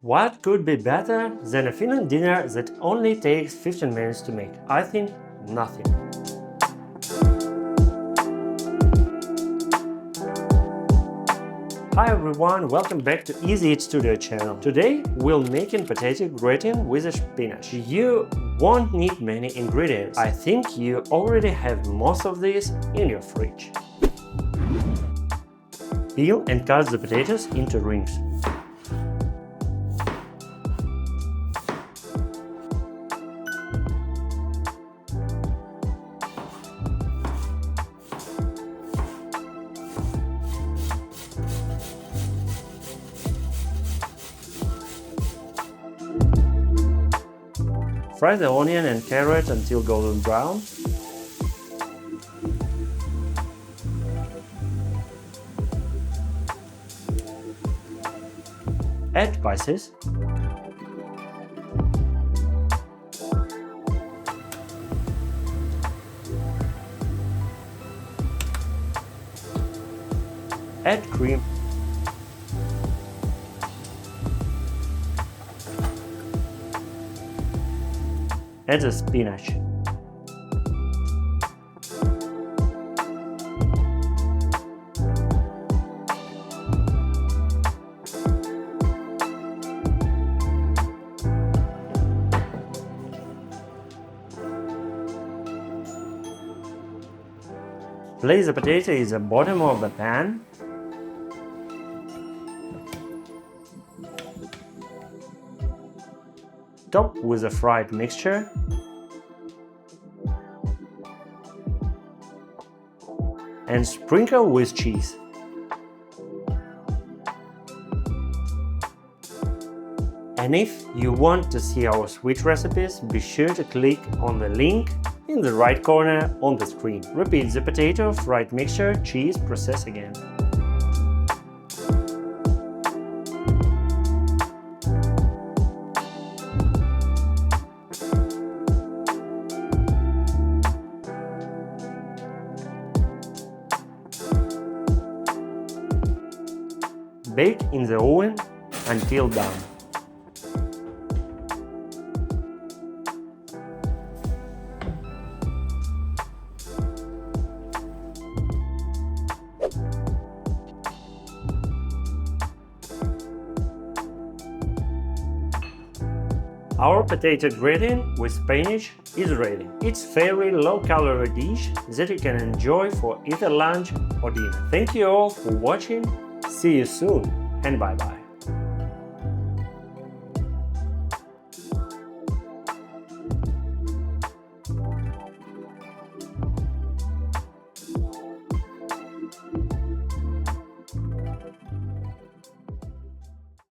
What could be better than a Finland dinner that only takes 15 minutes to make? I think nothing. Hi everyone, welcome back to Easy Eat Studio channel. Today we'll making potato gratin with a spinach. You won't need many ingredients. I think you already have most of these in your fridge. Peel and cut the potatoes into rings. Fry the onion and carrot until golden brown. Add spices. Add cream. Add the spinach. Place the potato in the bottom of the pan. Top with the fried mixture. And sprinkle with cheese. And if you want to see our sweet recipes, be sure to click on the link in the right corner on the screen. Repeat the potato, fried mixture, cheese process again. Bake in the oven until done. Our potato gratin with spinach is ready. It's a very low-calorie dish that you can enjoy for either lunch or dinner. Thank you all for watching. See you soon and bye-bye.